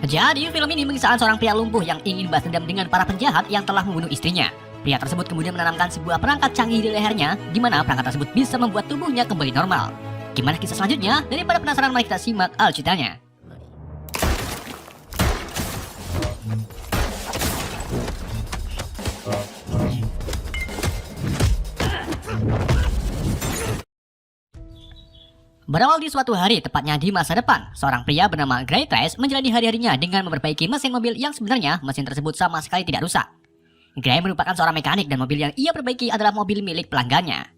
Jadi, film ini mengisahkan seorang pria lumpuh yang ingin balas dendam dengan para penjahat yang telah membunuh istrinya. Pria tersebut kemudian menanamkan sebuah perangkat canggih di lehernya, di mana perangkat tersebut bisa membuat tubuhnya kembali normal. Gimana kisah selanjutnya? Daripada penasaran, mari kita simak alur-ceritanya. Berawal di suatu hari, tepatnya di masa depan, seorang pria bernama Gray Trace menjalani hari-harinya dengan memperbaiki mesin mobil yang sebenarnya mesin tersebut sama sekali tidak rusak. Gray merupakan seorang mekanik dan mobil yang ia perbaiki adalah mobil milik pelanggannya.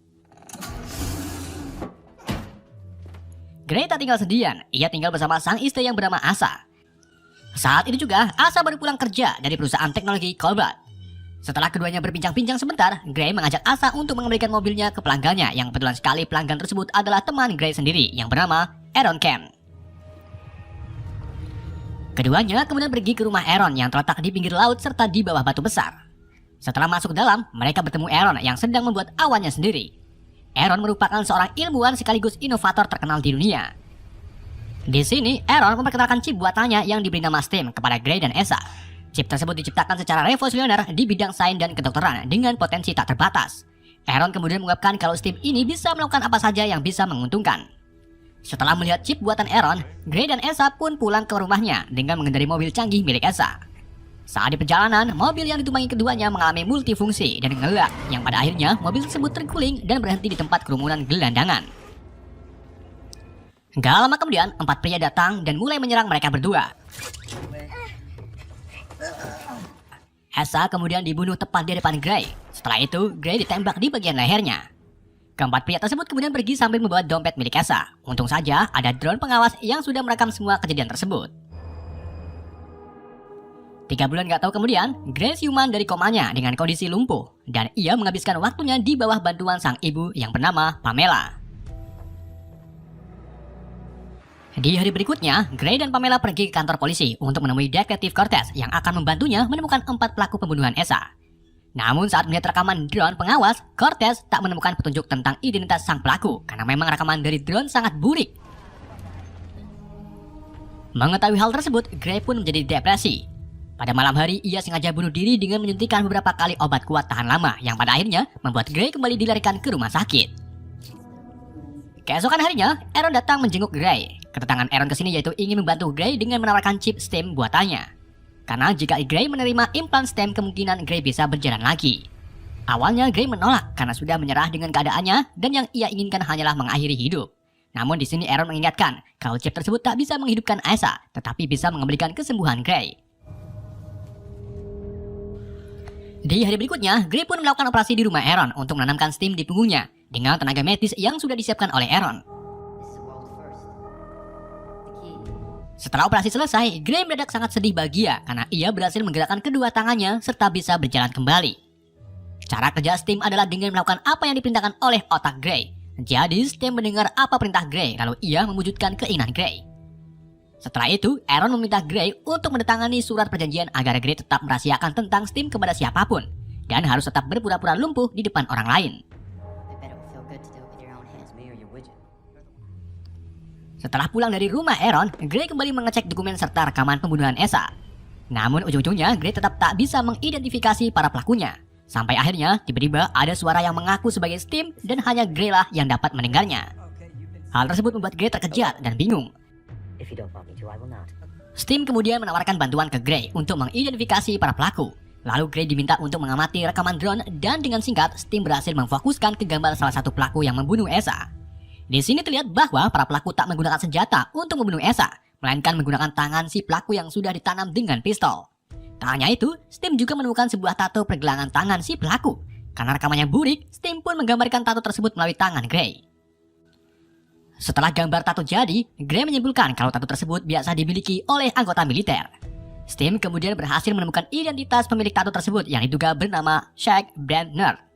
Gray tak tinggal sendirian, ia tinggal bersama sang istri yang bernama Asa. Saat itu juga, Asa baru pulang kerja dari perusahaan teknologi Colbert. Setelah keduanya berbincang-bincang sebentar, Gray mengajak Asa untuk mengembalikan mobilnya ke pelanggannya yang kebetulan sekali pelanggan tersebut adalah teman Gray sendiri yang bernama Aaron Kemp. Keduanya kemudian pergi ke rumah Aaron yang terletak di pinggir laut serta di bawah batu besar. Setelah masuk ke dalam, mereka bertemu Aaron yang sedang membuat awannya sendiri. Aaron merupakan seorang ilmuwan sekaligus inovator terkenal di dunia. Di sini, Aaron memperkenalkan chip buatannya yang diberi nama STEM kepada Gray dan Asa. Chip tersebut diciptakan secara revolusioner di bidang sains dan kedokteran dengan potensi tak terbatas. Aaron kemudian mengungkapkan kalau STEM ini bisa melakukan apa saja yang bisa menguntungkan. Setelah melihat chip buatan Aaron, Gray dan Asa pun pulang ke rumahnya dengan mengendarai mobil canggih milik Asa. Saat di perjalanan, mobil yang ditumpangi keduanya mengalami multifungsi dan ngelak, yang pada akhirnya mobil tersebut terguling dan berhenti di tempat kerumunan gelandangan. Gak lama kemudian, 4 pria datang dan mulai menyerang mereka berdua. Asa kemudian dibunuh tepat di depan Gray. Setelah itu, Gray ditembak di bagian lehernya. Keempat pria tersebut kemudian pergi sambil membawa dompet milik Asa. Untung saja ada drone pengawas yang sudah merekam semua kejadian tersebut. 3 bulan gak tahu kemudian, Gray siuman dari komanya dengan kondisi lumpuh. Dan ia menghabiskan waktunya di bawah bantuan sang ibu yang bernama Pamela. Di hari berikutnya, Gray dan Pamela pergi ke kantor polisi untuk menemui detektif Cortez yang akan membantunya menemukan 4 pelaku pembunuhan Asa. Namun saat melihat rekaman drone pengawas, Cortez tak menemukan petunjuk tentang identitas sang pelaku karena memang rekaman dari drone sangat burik. Mengetahui hal tersebut, Gray pun menjadi depresi. Pada malam hari, ia sengaja bunuh diri dengan menyuntikkan beberapa kali obat kuat tahan lama yang pada akhirnya membuat Gray kembali dilarikan ke rumah sakit. Keesokan harinya, Aaron datang menjenguk Gray. Kedatangan Aaron ke sini yaitu ingin membantu Gray dengan menawarkan chip STEM buatannya. Karena jika Gray menerima implan STEM, kemungkinan Gray bisa berjalan lagi. Awalnya Gray menolak karena sudah menyerah dengan keadaannya dan yang ia inginkan hanyalah mengakhiri hidup. Namun di sini Aaron mengingatkan kalau chip tersebut tak bisa menghidupkan Asa, tetapi bisa mengembalikan kesembuhan Gray. Di hari berikutnya, Gray pun melakukan operasi di rumah Aaron untuk menanamkan STEM di punggungnya dengan tenaga medis yang sudah disiapkan oleh Aaron. Setelah operasi selesai, Gray mendadak sangat sedih bahagia karena ia berhasil menggerakkan kedua tangannya serta bisa berjalan kembali. Cara kerja STEM adalah dengan melakukan apa yang diperintahkan oleh otak Gray. Jadi STEM mendengar apa perintah Gray lalu ia mewujudkan keinginan Gray. Setelah itu, Aaron meminta Gray untuk menandatangani surat perjanjian agar Gray tetap merahasiakan tentang STEM kepada siapapun dan harus tetap berpura-pura lumpuh di depan orang lain. Setelah pulang dari rumah Aaron, Gray kembali mengecek dokumen serta rekaman pembunuhan Asa. Namun ujung-ujungnya Gray tetap tak bisa mengidentifikasi para pelakunya. Sampai akhirnya tiba-tiba ada suara yang mengaku sebagai STEM dan hanya Gray lah yang dapat mendengarnya. Hal tersebut membuat Gray terkejut dan bingung. STEM kemudian menawarkan bantuan ke Gray untuk mengidentifikasi para pelaku. Lalu Gray diminta untuk mengamati rekaman drone dan dengan singkat STEM berhasil memfokuskan ke gambar salah satu pelaku yang membunuh Asa. Di sini terlihat bahwa para pelaku tak menggunakan senjata untuk membunuh Asa, melainkan menggunakan tangan si pelaku yang sudah ditanam dengan pistol. Tak hanya itu, STEM juga menemukan sebuah tato pergelangan tangan si pelaku. Karena rekamannya burik, STEM pun menggambarkan tato tersebut melalui tangan Gray. Setelah gambar tato jadi, Gray menyimpulkan kalau tato tersebut biasa dimiliki oleh anggota militer. STEM kemudian berhasil menemukan identitas pemilik tato tersebut yang diduga bernama Shaq Brandner.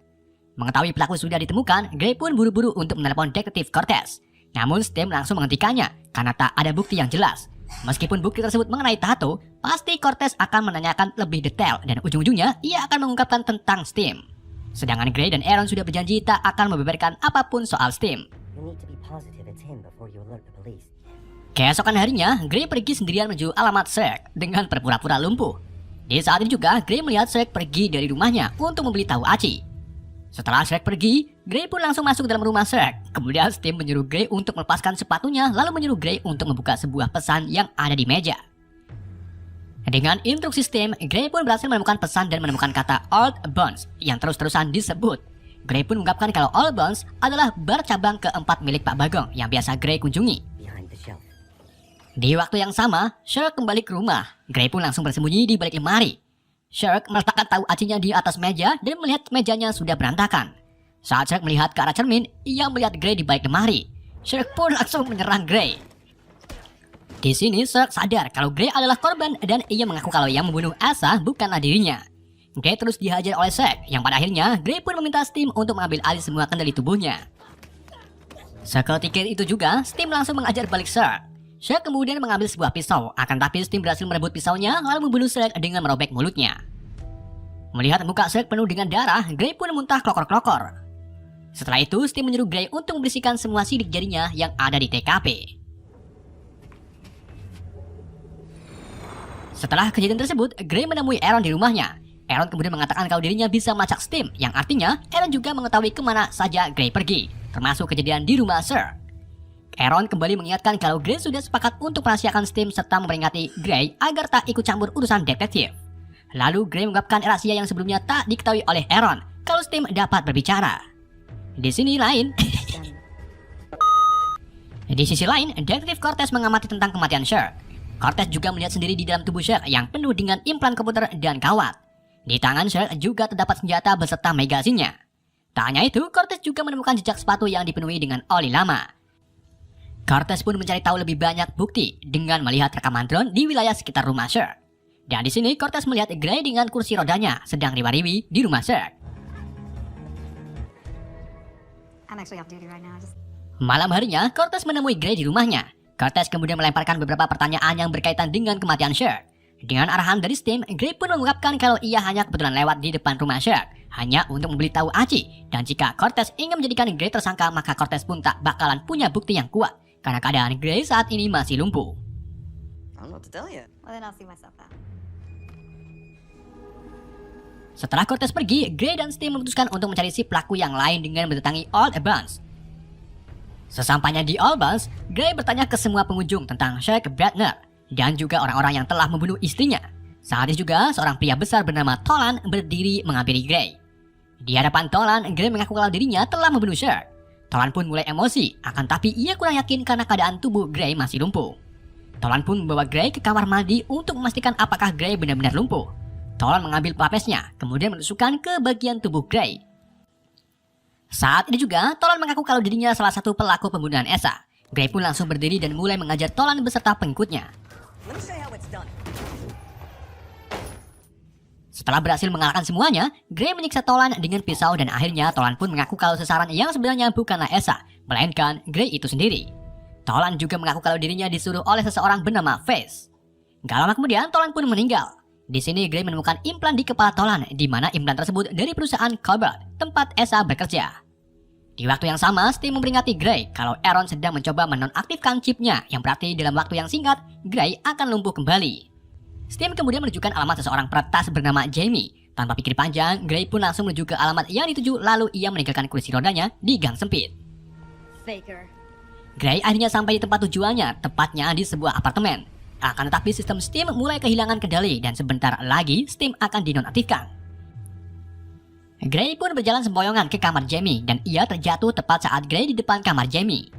Mengetahui pelaku sudah ditemukan, Gray pun buru-buru untuk menelepon detektif Cortez. Namun STEM langsung menghentikannya karena tak ada bukti yang jelas. Meskipun bukti tersebut mengenai tato, pasti Cortez akan menanyakan lebih detail dan ujung-ujungnya ia akan mengungkapkan tentang STEM. Sedangkan Gray dan Aaron sudah berjanji tak akan membeberkan apapun soal STEM. Keesokan harinya, Gray pergi sendirian menuju alamat Shrek dengan berpura-pura lumpuh. Di saat ini juga, Gray melihat Shrek pergi dari rumahnya untuk membeli tahu aci. Setelah Shrek pergi, Gray pun langsung masuk dalam rumah Shrek. Kemudian Steam menyuruh Gray untuk melepaskan sepatunya, lalu menyuruh Gray untuk membuka sebuah pesan yang ada di meja. Dengan instruksi Steam, Gray pun berhasil menemukan pesan dan menemukan kata Old Bones yang terus-terusan disebut. Gray pun mengungkapkan kalau Old Bones adalah bar cabang keempat milik Pak Bagong yang biasa Gray kunjungi. Di waktu yang sama, Shrek kembali ke rumah. Gray pun langsung bersembunyi di balik lemari. Shrek meletakkan tahu acinya di atas meja dan melihat mejanya sudah berantakan. Saat Shrek melihat ke arah cermin, ia melihat Gray di balik lemari. Shrek pun langsung menyerang Gray. Di sini Shrek sadar kalau Gray adalah korban dan ia mengaku kalau yang membunuh Elsa bukanlah dirinya. Gray terus dihajar oleh Shrek, yang pada akhirnya Gray pun meminta Steam untuk mengambil alih semua kendali tubuhnya. Seketika itu juga, Steam langsung mengajar balik Shrek. Shrek kemudian mengambil sebuah pisau, akan tapi Steam berhasil merebut pisaunya lalu membunuh Shrek dengan merobek mulutnya. Melihat muka Shrek penuh dengan darah, Gray pun muntah klokor-klokor. Setelah itu, Steam menyuruh Gray untuk membersihkan semua sidik jarinya yang ada di TKP. Setelah kejadian tersebut, Gray menemui Aaron di rumahnya. Aaron kemudian mengatakan kalau dirinya bisa melacak Steam, yang artinya Aaron juga mengetahui kemana saja Gray pergi, termasuk kejadian di rumah Shrek. Aaron kembali mengingatkan kalau Gray sudah sepakat untuk merahasiakan Steam serta memperingati Gray agar tak ikut campur urusan detektif. Lalu Gray mengungkapkan rahasia yang sebelumnya tak diketahui oleh Aaron, kalau Steam dapat berbicara. Di sisi lain, Detektif Cortez mengamati tentang kematian Shrek. Cortez juga melihat sendiri di dalam tubuh Shrek yang penuh dengan implan komputer dan kawat. Di tangan Shrek juga terdapat senjata beserta magasinya. Tak hanya itu, Cortez juga menemukan jejak sepatu yang dipenuhi dengan oli lama. Cortez pun mencari tahu lebih banyak bukti dengan melihat rekaman drone di wilayah sekitar rumah Shrek. Dan di sini Cortez melihat Gray dengan kursi rodanya sedang riwa-riwi di rumah Shrek. Malam harinya, Cortez menemui Gray di rumahnya. Cortez kemudian melemparkan beberapa pertanyaan yang berkaitan dengan kematian Shrek. Dengan arahan dari Steam, Gray pun mengungkapkan kalau ia hanya kebetulan lewat di depan rumah Shrek, hanya untuk membeli tahu aci. Dan jika Cortez ingin menjadikan Gray tersangka, maka Cortez pun tak bakalan punya bukti yang kuat, karena keadaan Gray saat ini masih lumpuh. Setelah Cortez pergi, Gray dan Steam memutuskan untuk mencari si pelaku yang lain dengan mendatangi Old Bones. Sesampainya di Old Bones, Gray bertanya ke semua pengunjung tentang Shrek Bradner dan juga orang-orang yang telah membunuh istrinya. Saat itu juga, seorang pria besar bernama Tolan berdiri menghampiri Gray. Di hadapan Tolan, Gray mengaku kalau dirinya telah membunuh Shrek. Tolan pun mulai emosi, akan tapi ia kurang yakin karena keadaan tubuh Gray masih lumpuh. Tolan pun membawa Gray ke kamar mandi untuk memastikan apakah Gray benar-benar lumpuh. Tolan mengambil pelapesnya, kemudian menusukkan ke bagian tubuh Gray. Saat ini juga, Tolan mengaku kalau dirinya salah satu pelaku pembunuhan Elsa. Gray pun langsung berdiri dan mulai mengajar Tolan beserta pengikutnya. Setelah berhasil mengalahkan semuanya, Gray menyiksa Tolan dengan pisau dan akhirnya Tolan pun mengaku kalau sasaran yang sebenarnya bukanlah Elsa, melainkan Gray itu sendiri. Tolan juga mengaku kalau dirinya disuruh oleh seseorang bernama Face. Gak lama kemudian Tolan pun meninggal. Di sini Gray menemukan implan di kepala Tolan, di mana implan tersebut dari perusahaan Cobalt, tempat Elsa bekerja. Di waktu yang sama, Steam memperingati Gray kalau Aaron sedang mencoba menonaktifkan chipnya, yang berarti dalam waktu yang singkat, Gray akan lumpuh kembali. Steam kemudian menunjukkan alamat seseorang peretas bernama Jamie. Tanpa pikir panjang, Gray pun langsung menuju ke alamat yang dituju, lalu ia meninggalkan kursi rodanya di gang sempit. Faker. Gray akhirnya sampai di tempat tujuannya, tepatnya di sebuah apartemen. Akan tetapi sistem Steam mulai kehilangan kendali dan sebentar lagi Steam akan dinonaktifkan. Gray pun berjalan sempoyongan ke kamar Jamie dan ia terjatuh tepat saat Gray di depan kamar Jamie.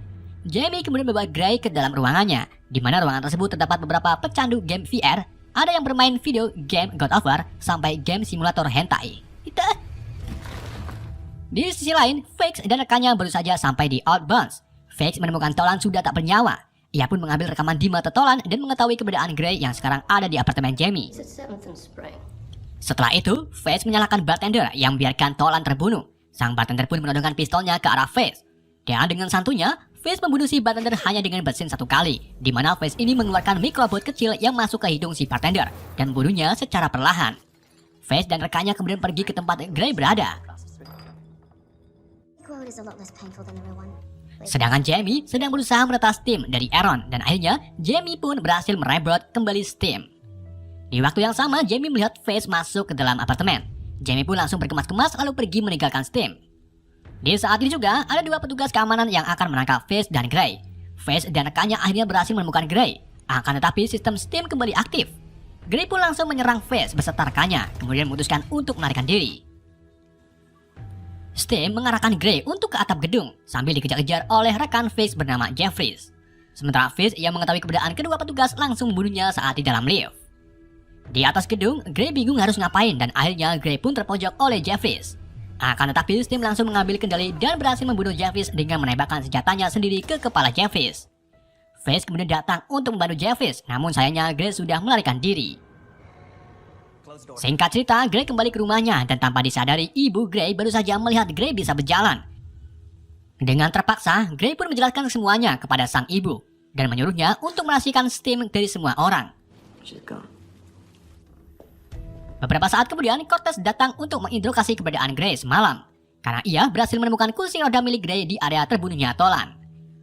Jamie kemudian membawa Gray ke dalam ruangannya, di mana ruangan tersebut terdapat beberapa pecandu game VR. Ada yang bermain video game God of War sampai game simulator hentai. Di sisi lain, Fakes dan rekannya baru saja sampai di Old Bones. Fakes menemukan Tolan sudah tak bernyawa. Ia pun mengambil rekaman di mata Tolan dan mengetahui keberadaan Gray yang sekarang ada di apartemen Jamie. Setelah itu, Fakes menyalahkan bartender yang membiarkan Tolan terbunuh. Sang bartender pun menodongkan pistolnya ke arah Fakes. Dan dengan santunya, Face membunuh si bartender hanya dengan bersin satu kali, di mana Face ini mengeluarkan mikrobot kecil yang masuk ke hidung si bartender dan membunuhnya secara perlahan. Face dan rekannya kemudian pergi ke tempat Gray berada. Sedangkan Jamie sedang berusaha meretas Steam dari Aaron dan akhirnya Jamie pun berhasil merebut kembali Steam. Di waktu yang sama, Jamie melihat Face masuk ke dalam apartemen. Jamie pun langsung berkemas-kemas lalu pergi meninggalkan Steam. Di saat ini juga ada dua petugas keamanan yang akan menangkap Face dan Gray. Face dan rekannya akhirnya berhasil menemukan Gray. Akan tetapi sistem Steam kembali aktif. Gray pun langsung menyerang Face beserta rekannya, kemudian memutuskan untuk melarikan diri. Steam mengarahkan Gray untuk ke atap gedung sambil dikejar-kejar oleh rekan Face bernama Jeffries. Sementara Face yang mengetahui keberadaan kedua petugas langsung membunuhnya saat di dalam lift. Di atas gedung, Gray bingung harus ngapain dan akhirnya Gray pun terpojok oleh Jeffries. Akan tetapi Steam langsung mengambil kendali dan berhasil membunuh Jeffries dengan menembakkan senjatanya sendiri ke kepala Jeffries. Face kemudian datang untuk membantu Jeffries, namun sayangnya Gray sudah melarikan diri. Singkat cerita, Gray kembali ke rumahnya dan tanpa disadari ibu Gray baru saja melihat Gray bisa berjalan. Dengan terpaksa, Gray pun menjelaskan semuanya kepada sang ibu dan menyuruhnya untuk merahasiakan Steam dari semua orang. Beberapa saat kemudian, Cortez datang untuk menginterogasi keberadaan Gray semalam, karena ia berhasil menemukan kursi roda milik Gray di area terbunuhnya Tolan.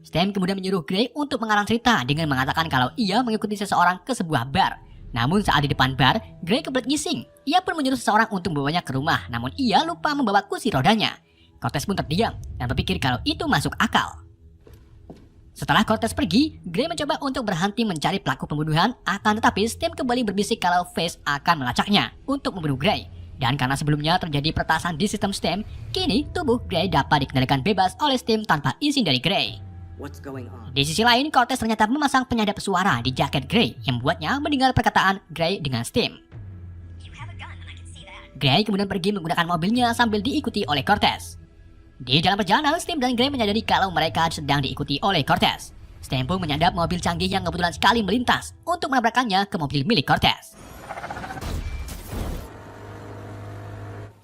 Steam kemudian menyuruh Gray untuk mengarang cerita dengan mengatakan kalau ia mengikuti seseorang ke sebuah bar. Namun saat di depan bar, Gray kebelet ngising. Ia pun menyuruh seseorang untuk membawanya ke rumah, namun ia lupa membawa kursi rodanya. Cortez pun terdiam dan berpikir kalau itu masuk akal. Setelah Cortez pergi, Gray mencoba untuk berhenti mencari pelaku pembunuhan, akan tetapi Steam kembali berbisik kalau Face akan melacaknya untuk membunuh Gray. Dan karena sebelumnya terjadi peretasan di sistem Steam, kini tubuh Gray dapat dikendalikan bebas oleh Steam tanpa izin dari Gray. Di sisi lain, Cortez ternyata memasang penyadap suara di jaket Gray yang membuatnya mendengar perkataan Gray dengan Steam. Gray kemudian pergi menggunakan mobilnya sambil diikuti oleh Cortez. Di dalam perjalanan, Steam dan Gray menyadari kalau mereka sedang diikuti oleh Cortez. Steam pun menyadap mobil canggih yang kebetulan sekali melintas untuk menabrakkannya ke mobil milik Cortez.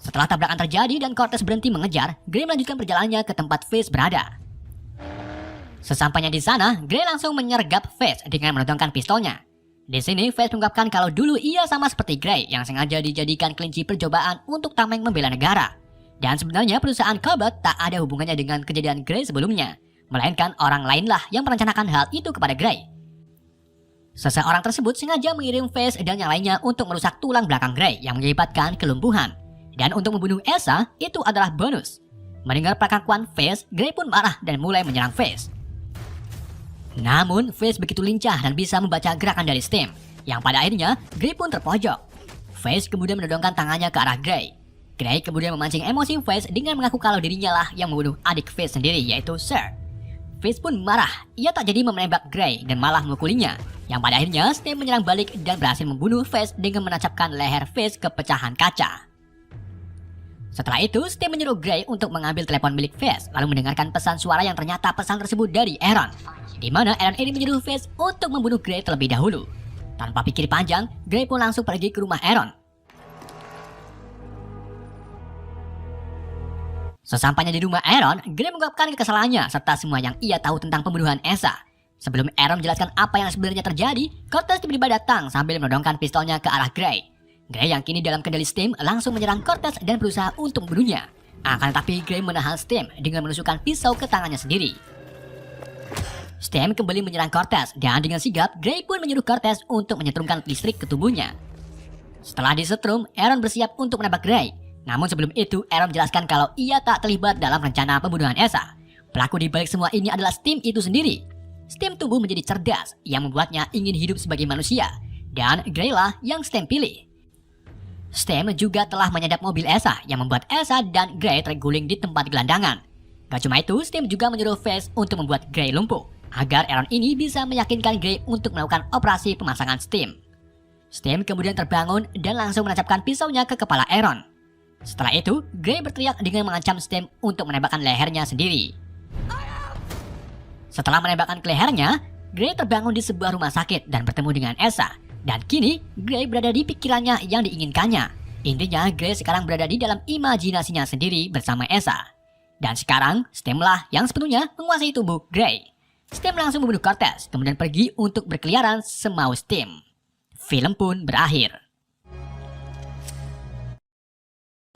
Setelah tabrakan terjadi dan Cortez berhenti mengejar, Gray melanjutkan perjalanannya ke tempat Face berada. Sesampainya di sana, Gray langsung menyergap Face dengan menodongkan pistolnya. Di sini, Face mengungkapkan kalau dulu ia sama seperti Gray yang sengaja dijadikan kelinci percobaan untuk tameng membela negara. Dan sebenarnya perusahaan Cobalt tak ada hubungannya dengan kejadian Gray sebelumnya, melainkan orang lainlah yang merencanakan hal itu kepada Gray. Seseorang tersebut sengaja mengirim Face dan yang lainnya untuk merusak tulang belakang Gray yang mengakibatkan kelumpuhan. Dan untuk membunuh Elsa, itu adalah bonus. Mendengar pengakuan Face, Gray pun marah dan mulai menyerang Face. Namun, Face begitu lincah dan bisa membaca gerakan dari Steam, yang pada akhirnya Gray pun terpojok. Face kemudian menodongkan tangannya ke arah Gray. Gray kemudian memancing emosi Face dengan mengaku kalau dirinya lah yang membunuh adik Face sendiri, yaitu Sir. Face pun marah, ia tak jadi menembak Gray dan malah memukulinya, yang pada akhirnya Steam menyerang balik dan berhasil membunuh Face dengan menancapkan leher Face ke pecahan kaca. Setelah itu, Steam menyuruh Gray untuk mengambil telepon milik Face, lalu mendengarkan pesan suara yang ternyata pesan tersebut dari Aaron, di mana Aaron ini menyuruh Face untuk membunuh Gray terlebih dahulu. Tanpa pikir panjang, Gray pun langsung pergi ke rumah Aaron. Sesampainya di rumah Aaron, Gray mengungkapkan kekesalannya serta semua yang ia tahu tentang pembunuhan Elsa. Sebelum Aaron menjelaskan apa yang sebenarnya terjadi, Cortez tiba-tiba datang sambil menodongkan pistolnya ke arah Gray. Gray yang kini dalam kendali Steam langsung menyerang Cortez dan berusaha untuk membunuhnya. Akan tetapi Gray menahan Steam dengan menusukkan pisau ke tangannya sendiri. Steam kembali menyerang Cortez dan dengan sigap Gray pun menyuruh Cortez untuk menyetrumkan listrik ke tubuhnya. Setelah disetrum, Aaron bersiap untuk menembak Gray. Namun sebelum itu, Aaron menjelaskan kalau ia tak terlibat dalam rencana pembunuhan Elsa. Pelaku di balik semua ini adalah Steam itu sendiri. Steam tumbuh menjadi cerdas yang membuatnya ingin hidup sebagai manusia. Dan Gray lah yang Steam pilih. Steam juga telah menyadap mobil Elsa yang membuat Elsa dan Gray terguling di tempat gelandangan. Gak cuma itu, Steam juga menyuruh Face untuk membuat Gray lumpuh, agar Aaron ini bisa meyakinkan Gray untuk melakukan operasi pemasangan Steam. Steam kemudian terbangun dan langsung menancapkan pisaunya ke kepala Aaron. Setelah itu, Gray berteriak dengan mengancam Steam untuk menembakkan lehernya sendiri. Setelah menembakkan ke lehernya, Gray terbangun di sebuah rumah sakit dan bertemu dengan Elsa. Dan kini, Gray berada di pikirannya yang diinginkannya. Intinya, Gray sekarang berada di dalam imajinasinya sendiri bersama Elsa. Dan sekarang, Steam lah yang sepenuhnya menguasai tubuh Gray. Steam langsung membunuh Cortez, kemudian pergi untuk berkeliaran semau Steam. Film pun berakhir.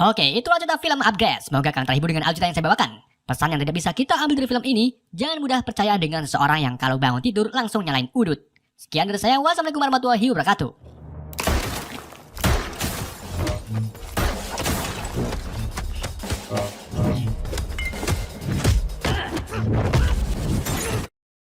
Oke, itulah cerita film Upgrade. Semoga kalian terhibur dengan alur cerita yang saya bawakan. Pesan yang tidak bisa kita ambil dari film ini, jangan mudah percaya dengan seorang yang kalau bangun tidur langsung nyalain udut. Sekian dari saya, wassalamualaikum warahmatullahi wabarakatuh.